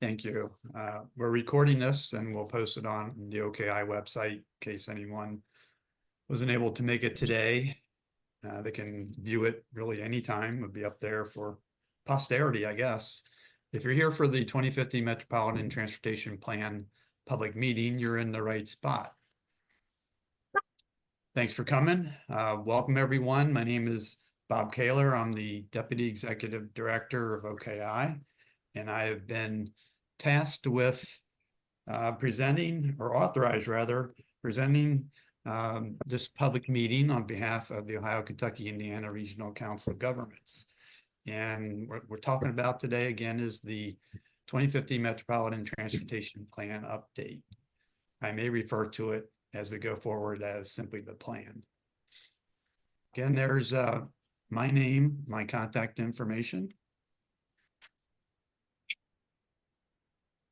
Thank you. We're recording this and we'll post it on the OKI website in case anyone wasn't able to make it today. They can view it really anytime. It'll be up there for posterity, I guess. If you're here for the 2050 Metropolitan Transportation Plan public meeting, you're in the right spot. Thanks for coming. Welcome, everyone. My name is Bob Koehler. I'm the Deputy Executive Director of OKI, and I have been tasked with presenting, or authorized rather, presenting this public meeting on behalf of the Ohio, Kentucky, Indiana Regional Council of Governments. And what we're talking about today, again, is the 2050 Metropolitan Transportation Plan update. I may refer to it as we go forward as simply the plan. Again, there's my name, my contact information.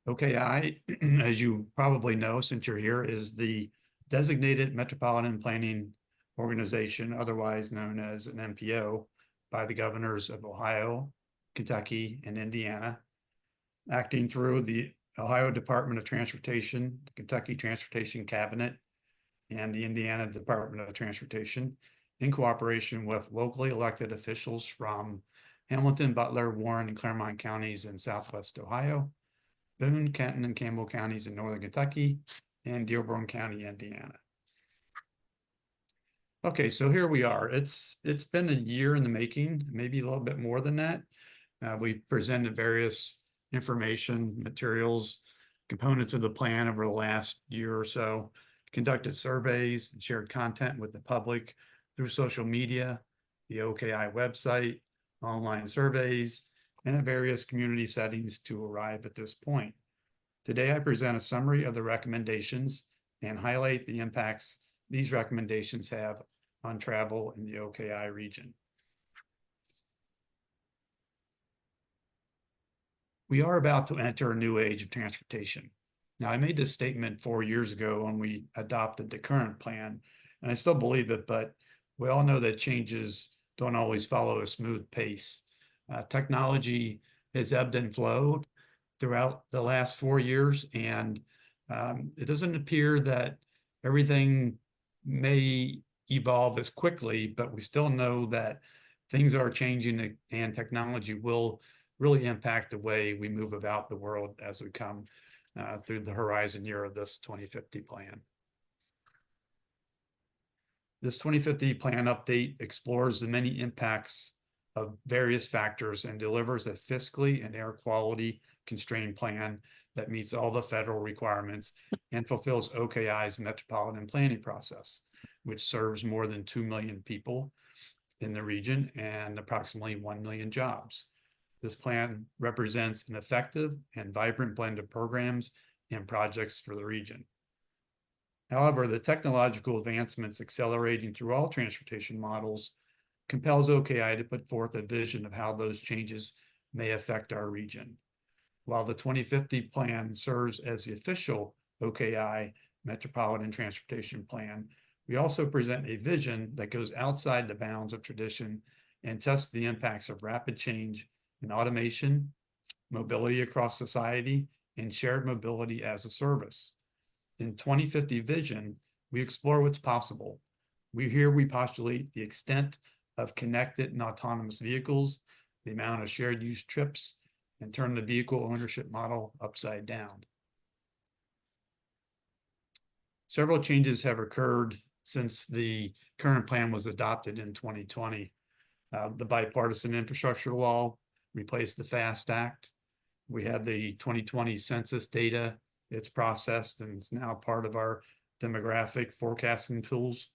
OKI, as you probably know, since you're here, is the designated metropolitan planning organization, otherwise known as an MPO, by the governors of Ohio, Kentucky, and Indiana, acting through the Ohio Department of Transportation, the Kentucky Transportation Cabinet, and the Indiana Department of Transportation, in cooperation with locally elected officials from Hamilton, Butler, Warren, and Claremont counties in Southwest Ohio, Boone, Kenton, and Campbell counties in Northern Kentucky, and Dearborn County, Indiana. Okay, so here we are. It's been a year in the making, maybe a little bit more than that. We presented various information, materials, components of the plan over the last year or so, conducted surveys, and shared content with the public through social media, the OKI website, online surveys, and in various community settings to arrive at this point. Today, I present a summary of the recommendations and highlight the impacts these recommendations have on travel in the OKI region. We are about to enter a new age of transportation. Now, I made this statement 4 years ago when we adopted the current plan, and I still believe it, but we all know that changes don't always follow a smooth pace. Technology has ebbed and flowed throughout the last 4 years, and it doesn't appear that everything may evolve as quickly, but we still know that things are changing and technology will really impact the way we move about the world as we come through the horizon year of this 2050 plan. This 2050 plan update explores the many impacts of various factors and delivers a fiscally and air quality constrained plan that meets all the federal requirements and fulfills OKI's metropolitan planning process, which serves more than 2 million people in the region and approximately 1 million jobs. This plan represents an effective and vibrant blend of programs and projects for the region. However, the technological advancements accelerating through all transportation models compels OKI to put forth a vision of how those changes may affect our region. While the 2050 plan serves as the official OKI Metropolitan Transportation Plan, we also present a vision that goes outside the bounds of tradition and tests the impacts of rapid change in automation, mobility across society, and shared mobility as a service. In 2050 vision, we explore what's possible. We postulate the extent of connected and autonomous vehicles, the amount of shared use trips, and turn the vehicle ownership model upside down. Several changes have occurred since the current plan was adopted in 2020. The bipartisan infrastructure law replaced the FAST Act. We had the 2020 census data. It's processed and it's now part of our demographic forecasting tools.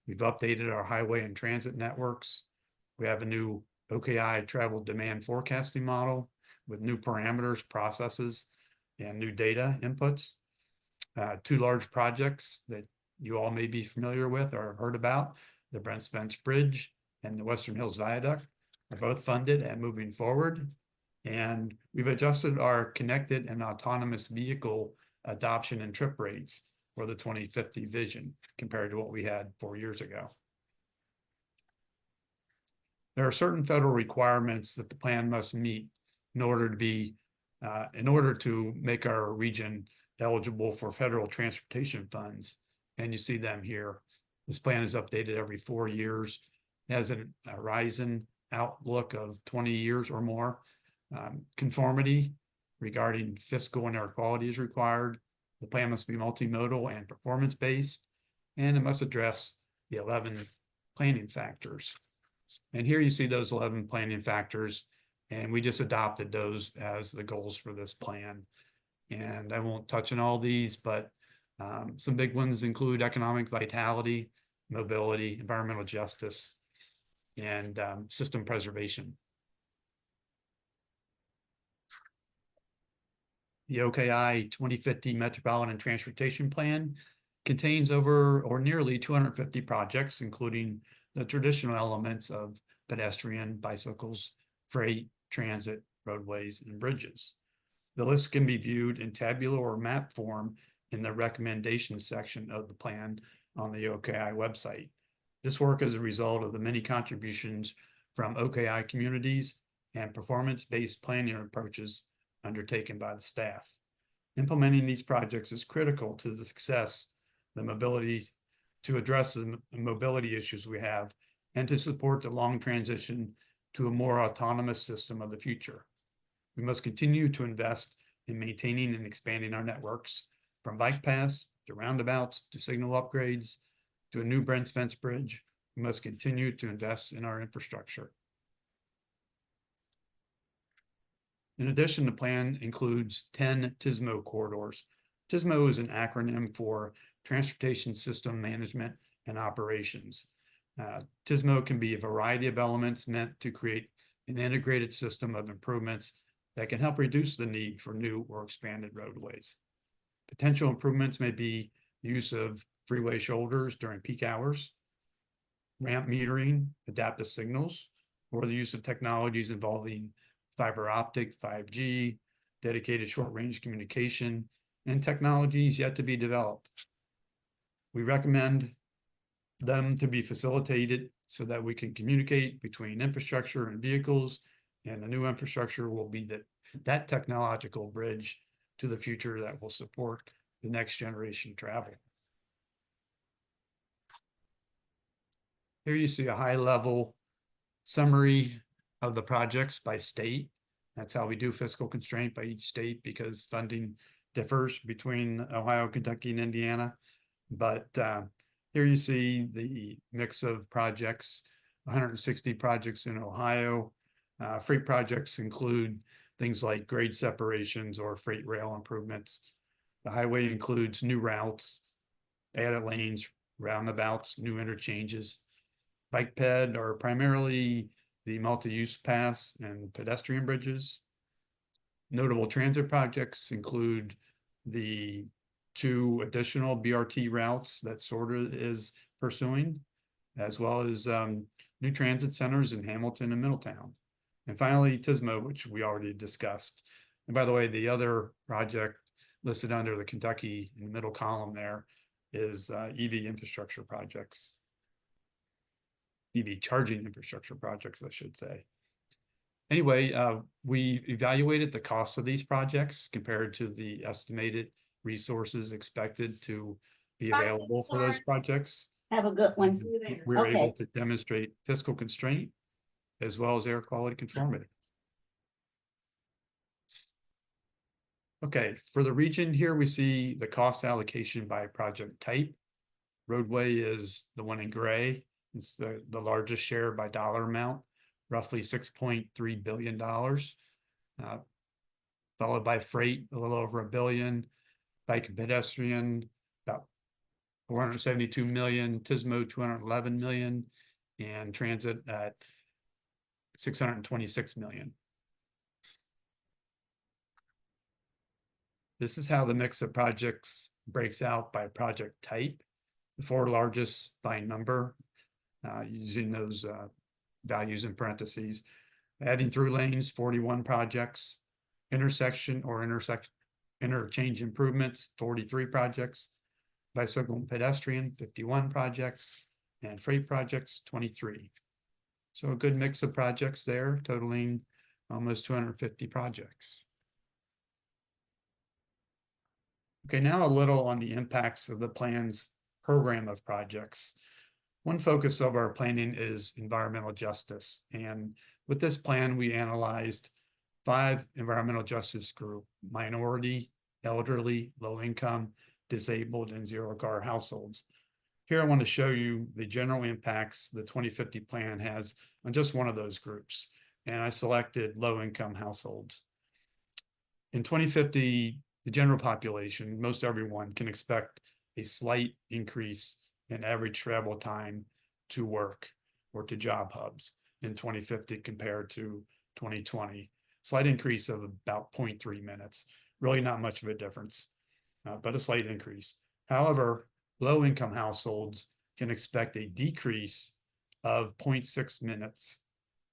We've updated our highway and transit networks. We have a new OKI travel demand forecasting model with new parameters, processes, and new data inputs. 2 large projects that you all may be familiar with or have heard about, the Brent Spence Bridge and the Western Hills Viaduct, are both funded and moving forward. And we've adjusted our connected and autonomous vehicle adoption and trip rates for the 2050 vision compared to what we had 4 years ago. There are certain federal requirements that the plan must meet in order to be in order to make our region eligible for federal transportation funds. And you see them here. This plan is updated every 4 years. It has a horizon outlook of 20 years or more. Conformity regarding fiscal and air quality is required. The plan must be multimodal and performance-based, and it must address the 11 planning factors. And here you see those 11 planning factors, and we just adopted those as the goals for this plan. And I won't touch on all these, but some big ones include economic vitality, mobility, environmental justice, and system preservation. The OKI 2050 Metropolitan Transportation Plan contains over or nearly 250 projects, including the traditional elements of pedestrian, bicycles, freight, transit, roadways, and bridges. The list can be viewed in tabular or map form in the recommendations section of the plan on the OKI website. This work is a result of the many contributions from OKI communities and performance-based planning approaches undertaken by the staff. Implementing these projects is critical to the success, the mobility, to address the mobility issues we have, and to support the long transition to a more autonomous system of the future. We must continue to invest in maintaining and expanding our networks, from bike paths to roundabouts to signal upgrades to a new Brent Spence Bridge. We must continue to invest in our infrastructure. In addition, the plan includes 10 TSMO corridors. TSMO is an acronym for Transportation System Management and Operations. TSMO can be a variety of elements meant to create an integrated system of improvements that can help reduce the need for new or expanded roadways. Potential improvements may be use of freeway shoulders during peak hours, ramp metering, adaptive signals, or the use of technologies involving fiber optic, 5G, dedicated short-range communication, and technologies yet to be developed. We recommend them to be facilitated so that we can communicate between infrastructure and vehicles, and the new infrastructure will be that technological bridge to the future that will support the next generation travel. Here you see a high-level summary of the projects by state. That's how we do fiscal constraint by each state, because funding differs between Ohio, Kentucky, and Indiana. But here you see the mix of projects, 160 projects in Ohio. Freight projects include things like grade separations or freight rail improvements. The highway includes new routes, added lanes, roundabouts, new interchanges. Bike ped are primarily the multi-use paths and pedestrian bridges. Notable transit projects include the 2 additional BRT routes that SORTA is pursuing, as well as new transit centers in Hamilton and Middletown. And finally, TSMO, which we already discussed. And by the way, the other project listed under the Kentucky in the middle column there is EV infrastructure projects. EV charging infrastructure projects, I should say. Anyway, we evaluated the cost of these projects compared to the estimated resources expected to be available for those projects. Have a good one. We were able to demonstrate fiscal constraint as well as air quality conformity. Okay, for the region here, we see the cost allocation by project type. Roadway is the one in gray. It's the largest share by dollar amount, roughly $6.3 billion, followed by freight, a little over $1 billion, bike and pedestrian, about 472 million, TSMO 211 million, and transit at 626 million. This is how the mix of projects breaks out by project type. The 4 largest by number, using those values in parentheses. Adding through lanes, 41 projects. Intersection or interchange improvements, 43 projects. Bicycle and pedestrian, 51 projects. And freight projects, 23. So a good mix of projects there, totaling almost 250 projects. Okay, now a little on the impacts of the plan's program of projects. One focus of our planning is environmental justice. And with this plan, we analyzed 5 environmental justice groups: minority, elderly, low income, disabled, and zero car households. Here I want to show you the general impacts the 2050 plan has on just one of those groups. And I selected low income households. In 2050, the general population, most everyone, can expect a slight increase in average travel time to work or to job hubs in 2050 compared to 2020. Slight increase of about 0.3 minutes. Really not much of a difference, but a slight increase. However, low-income households can expect a decrease of 0.6 minutes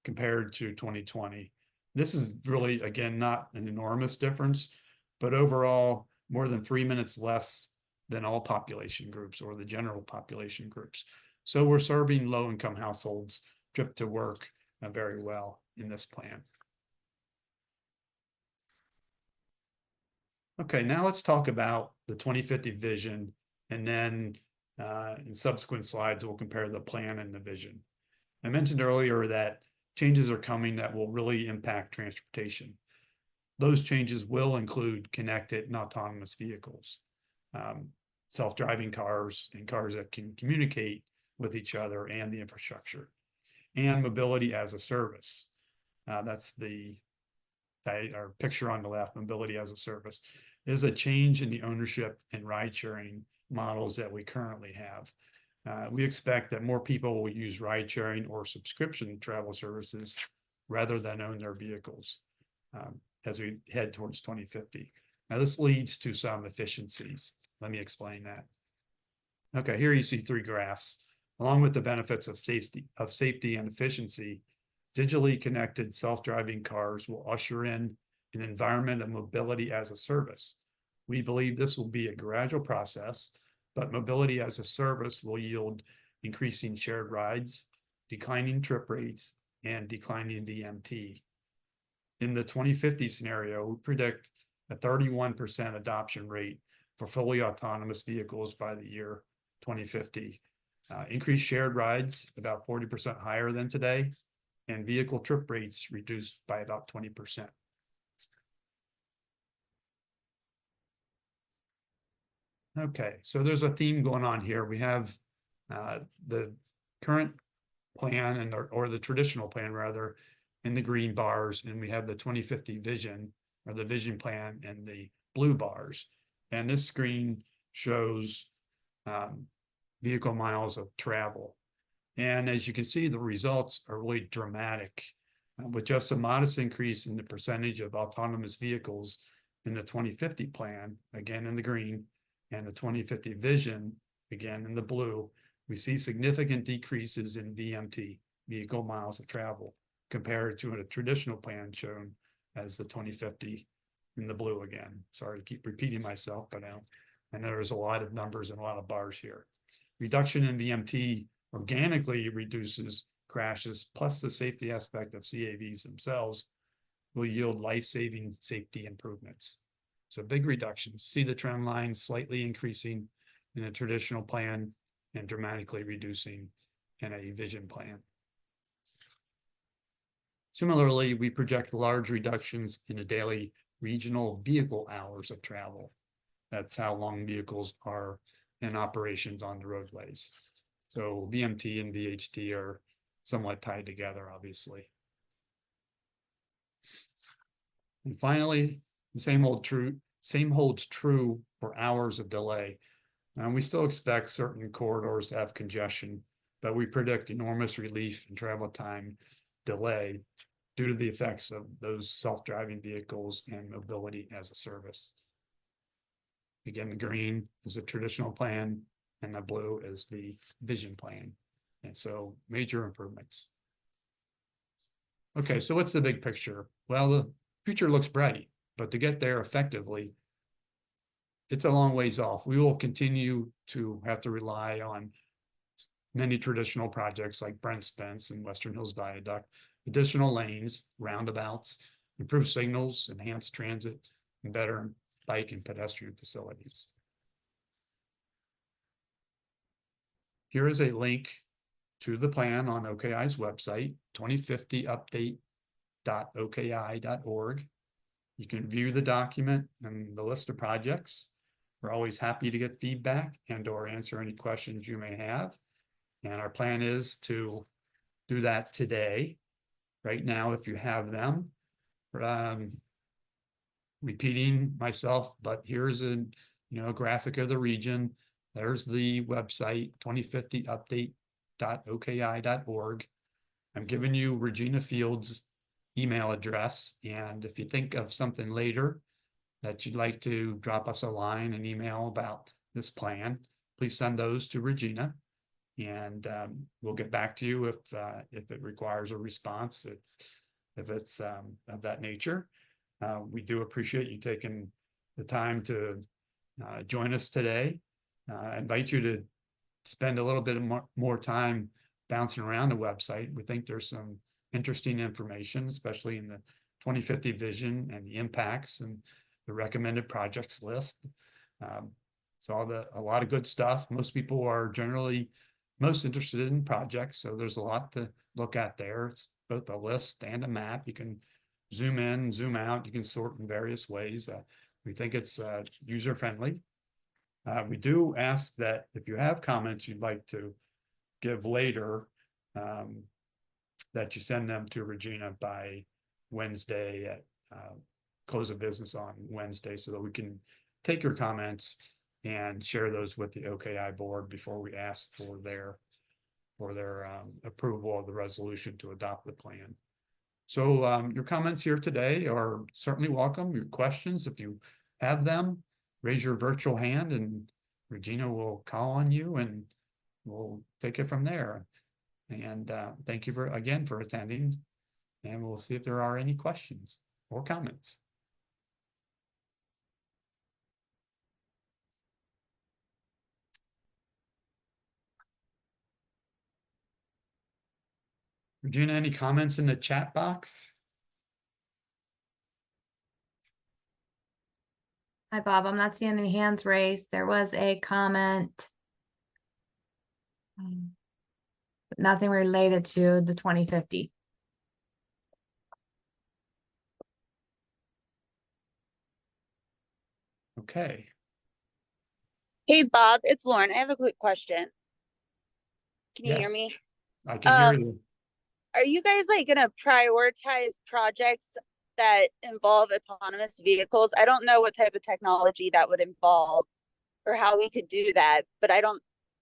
compared to 2020. This is really, again, not an enormous difference, but overall more than 3 minutes less than all population groups or the general population groups. So we're serving low-income households trip to work very well in this plan. Okay, now let's talk about the 2050 vision, and then in subsequent slides, we'll compare the plan and the vision. I mentioned earlier that changes are coming that will really impact transportation. Those changes will include connected and autonomous vehicles, self-driving cars, and cars that can communicate with each other and the infrastructure, and mobility as a service. That's our picture on the left. Mobility as a service is a change in the ownership and ride-sharing models that we currently have. We expect that more people will use ride-sharing or subscription travel services rather than own their vehicles as we head towards 2050. Now, this leads to some efficiencies. Let me explain that. Okay, here you see 3 graphs. Along with the benefits of safety and efficiency, digitally connected self-driving cars will usher in an environment of mobility as a service. We believe this will be a gradual process, but mobility as a service will yield increasing shared rides, declining trip rates, and declining VMT. In the 2050 scenario, we predict a 31% adoption rate for fully autonomous vehicles by the year 2050. Increased shared rides about 40% higher than today, and vehicle trip rates reduced by about 20%. Okay, so there's a theme going on here. We have the current plan or the traditional plan rather in the green bars, and we have the 2050 vision or the vision plan in the blue bars. And this screen shows vehicle miles of travel. And as you can see, the results are really dramatic. With just a modest increase in the percentage of autonomous vehicles in the 2050 plan, again in the green, and the 2050 vision, again in the blue, we see significant decreases in VMT, vehicle miles of travel, compared to a traditional plan shown as the 2050 in the blue again. Sorry to keep repeating myself, but I know there's a lot of numbers and a lot of bars here. Reduction in VMT organically reduces crashes, plus the safety aspect of CAVs themselves will yield life-saving safety improvements. So big reductions. See the trend line slightly increasing in a traditional plan and dramatically reducing in a vision plan. Similarly, we project large reductions in the daily regional vehicle hours of travel. That's how long vehicles are in operations on the roadways. So VMT and VHT are somewhat tied together, obviously. And finally, the same holds true for hours of delay. And we still expect certain corridors to have congestion, but we predict enormous relief in travel time delay due to the effects of those self-driving vehicles and mobility as a service. Again, the green is a traditional plan, and the blue is the vision plan. And so major improvements. Okay, so what's the big picture? Well, the future looks bright, but to get there effectively, it's a long ways off. We will continue to have to rely on many traditional projects like Brent Spence and Western Hills Viaduct, additional lanes, roundabouts, improved signals, enhanced transit, and better bike and pedestrian facilities. Here is a link to the plan on OKI's website, 2050update.oki.org. You can view the document and the list of projects. We're always happy to get feedback and or answer any questions you may have. And our plan is to do that today. Right now, if you have them, repeating myself, but here's a graphic of the region. There's the website, 2050update.oki.org. I'm giving you Regina Field's email address, and if you think of something later that you'd like to drop us a line, an email about this plan, please send those to Regina, and we'll get back to you if it requires a response. If it's of that nature. We do appreciate you taking the time to join us today. I invite you to spend a little bit more time bouncing around the website. We think there's some interesting information, especially in the 2050 vision and the impacts and the recommended projects list. So a lot of good stuff. Most people are generally most interested in projects, so there's a lot to look at there. It's both a list and a map. You can zoom in, zoom out. You can sort in various ways. We think it's user-friendly. We do ask that if you have comments you'd like to give later, that you send them to Regina by Wednesday at close of business on Wednesday, so that we can take your comments and share those with the OKI board before we ask for their approval of the resolution to adopt the plan. So your comments here today are certainly welcome. Your questions, if you have them, raise your virtual hand and Regina will call on you and we'll take it from there. And thank you again for attending, and we'll see if there are any questions or comments. Regina, any comments in the chat box? Hi, Bob. I'm not seeing any hands raised. There was a comment, but nothing related to the 2050. Okay. Hey, Bob, it's Lauren. I have a quick question. Can you hear Yes, me? I can hear you. Are you guys gonna prioritize projects that involve autonomous vehicles? I don't know what type of technology that would involve or how we could do that, but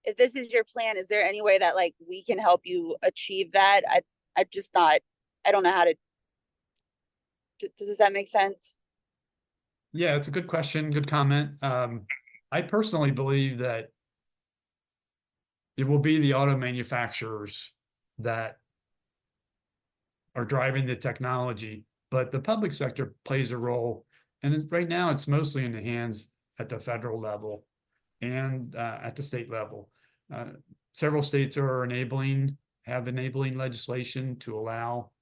if this is your plan, is there any way that we can help you achieve that? I don't know how to, does that make sense? Yeah, it's a good question, good comment. I personally believe that it will be the auto manufacturers that are driving the technology, but the public sector plays a role. And right now it's mostly in the hands at the federal level and at the state level. Several states are have enabling legislation to allow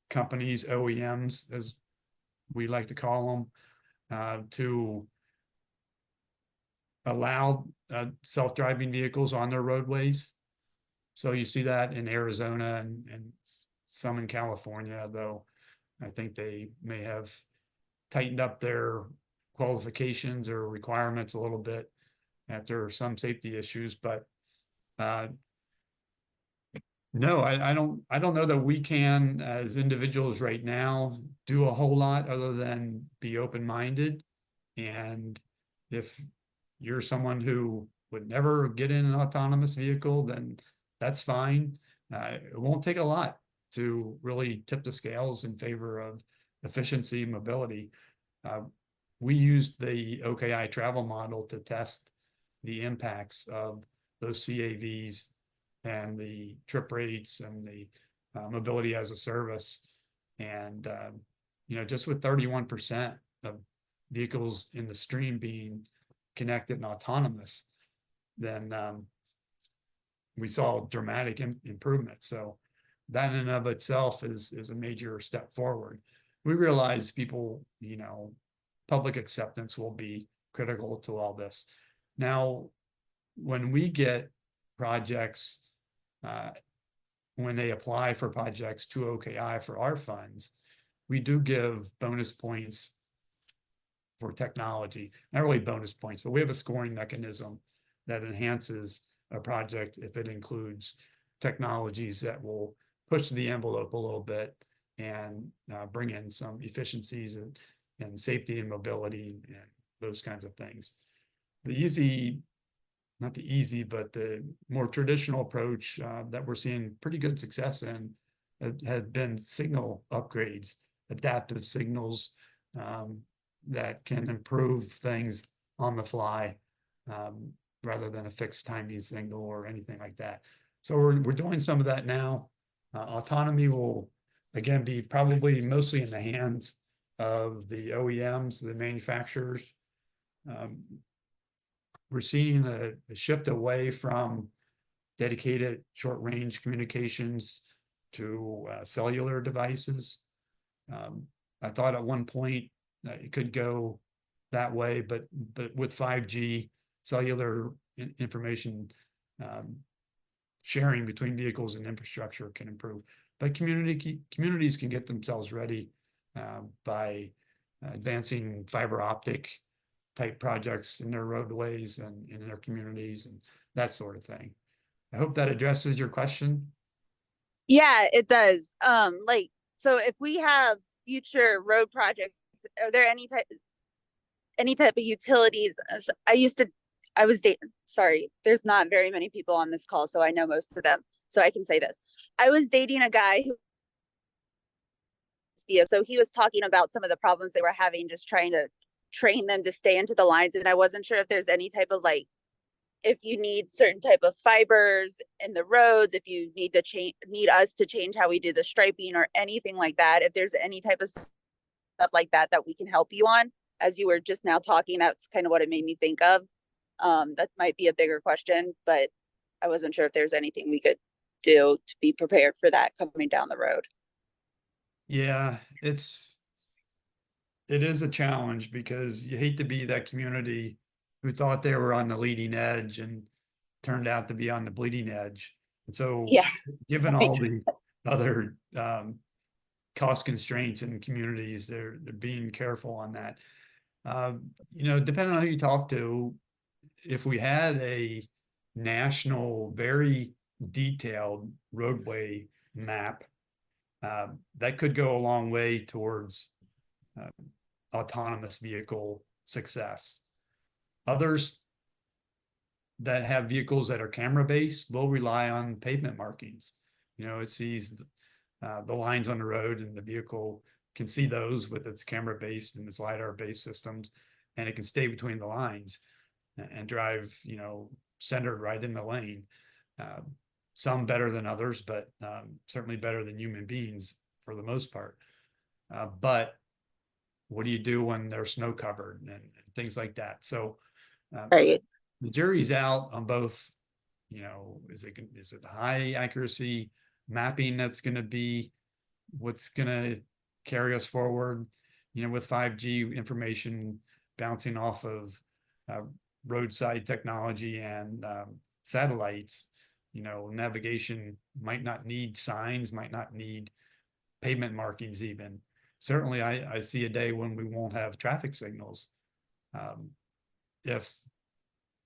companies, OEMs, as we like to call them, to allow self-driving vehicles on their roadways. So you see that in Arizona and some in California, though I think they may have tightened up their qualifications or requirements a little bit after some safety issues. But no, I don't know that we can, as individuals right now, do a whole lot other than be open-minded. And if you're someone who would never get in an autonomous vehicle, then that's fine. It won't take a lot to really tip the scales in favor of efficiency and mobility. We used the OKI travel model to test the impacts of those CAVs and the trip rates and the mobility as a service. And, just with 31% of vehicles in the stream being connected and autonomous, then we saw dramatic improvement. So that in and of itself is a major step forward. We realize people, public acceptance will be critical to all this. Now, when we get projects, when they apply for projects to OKI for our funds, we do give bonus points for technology, not really bonus points, but we have a scoring mechanism that enhances a project if it includes technologies that will push the envelope a little bit and bring in some efficiencies and safety and mobility and those kinds of things. Not the easy, but the more traditional approach that we're seeing pretty good success in had been signal upgrades, adaptive signals that can improve things on the fly rather than a fixed timing signal or anything like that. So we're doing some of that now. Autonomy will again be probably mostly in the hands of the OEMs, the manufacturers. We're seeing a shift away from dedicated short-range communications to cellular devices. I thought at one point it could go that way, but with 5G, cellular information sharing between vehicles and infrastructure can improve. But communities can get themselves ready by advancing fiber optic type projects in their roadways and in their communities and that sort of thing. I hope that addresses your question. Yeah, it does. Like, so if we have future road projects, are there any type of utilities? Sorry, there's not very many people on this call, so I know most of them, so I can say this. I was dating a guy who, so he was talking about some of the problems they were having, just trying to train them to stay into the lines. And I wasn't sure if there's any type of like, if you need certain type of fibers in the roads, if you need us to change how we do the striping or anything like that, if there's any type of stuff like that we can help you on. As you were just now talking, that's kind of what it made me think of. That might be a bigger question, but I wasn't sure if there's anything we could do to be prepared for that coming down the road. Yeah, it is a challenge because you hate to be that community who thought they were on the leading edge and turned out to be on the bleeding edge. And so, yeah, given all the other cost constraints in communities, they're being careful on that. Depending on who you talk to, if we had a national, very detailed roadway map, that could go a long way towards autonomous vehicle success. Others that have vehicles that are camera based will rely on pavement markings. It sees the lines on the road and the vehicle can see those with its camera based and its LiDAR based systems, and it can stay between the lines and drive, centered right in the lane. Some better than others, but certainly better than human beings for the most part. But what do you do when they're snow covered and things like that? So right. The jury's out on both, is it high accuracy mapping that's going to be what's going to carry us forward, with 5G information bouncing off of roadside technology and satellites. Navigation might not need signs, might not need pavement markings even. Certainly, I see a day when we won't have traffic signals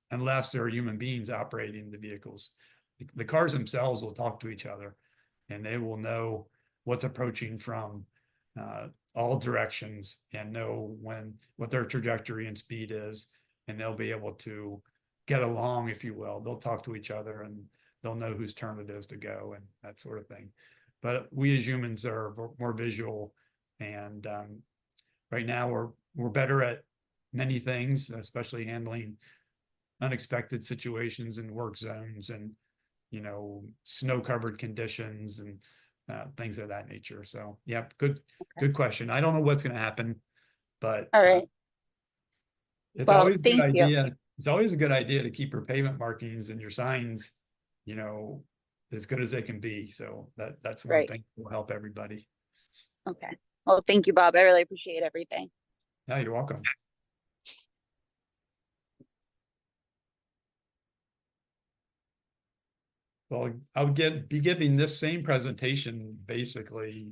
unless there are human beings operating the vehicles. The cars themselves will talk to each other and they will know what's approaching from all directions and know what their trajectory and speed is, and they'll be able to get along, if you will. They'll talk to each other and they'll know whose turn it is to go and that sort of thing. But we as humans are more visual, and right now we're better at many things, especially handling unexpected situations in work zones and snow covered conditions and things of that nature. So yeah, good question. I don't know what's going to happen, but All right. it's Well, always a good thank you. idea. It's always a good idea to keep your pavement markings and your signs, as good as they can be. So that's one Right. thing that will help everybody. Okay. Well, thank you, Bob. I really appreciate everything. Yeah, you're welcome. Well, I'll be giving this same presentation basically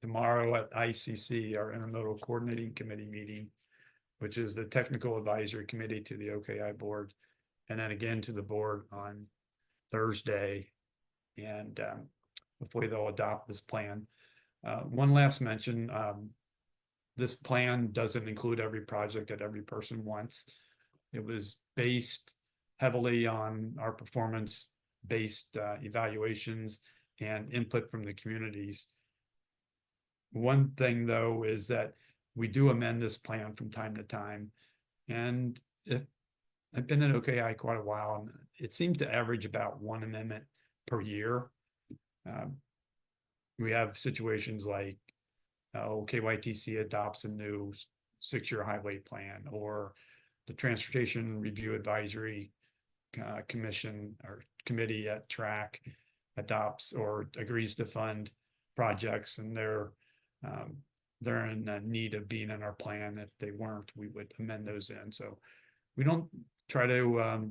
tomorrow at ICC, our Intermodal Coordinating Committee meeting, which is the Technical Advisory Committee to the OKI board, and then again to the board on Thursday. And hopefully they'll adopt this plan. One last mention, this plan doesn't include every project that every person wants. It was based heavily on our performance-based evaluations and input from the communities. One thing, though, is that we do amend this plan from time to time. And if I've been at OKI quite a while, and it seems to average about one amendment per year. We have situations like KYTC adopts a new 6-year highway plan, or the Transportation Review Advisory Commission or committee at TRAC adopts or agrees to fund projects, and they're in need of being in our plan. If they weren't, we would amend those in. So we don't try to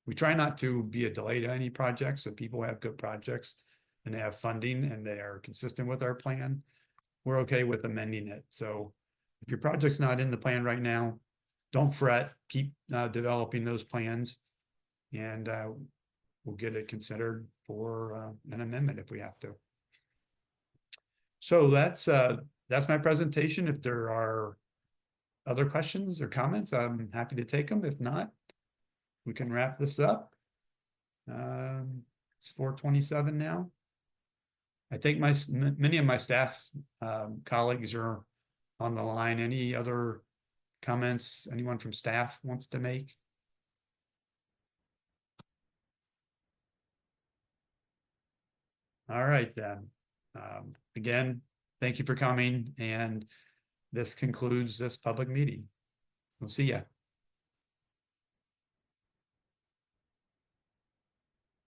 we try not to be a delay to any projects. If people have good projects and they have funding and they are consistent with our plan, we're okay with amending it. So if your project's not in the plan right now, don't fret, keep developing those plans, and we'll get it considered for an amendment if we have to. So that's my presentation. If there are other questions or comments, I'm happy to take them. If not, we can wrap this up. It's 4:27 now. I think many of my staff colleagues are on the line. Any other comments anyone from staff wants to make? All right, then. Again, thank you for coming, and this concludes this public meeting. We'll see ya.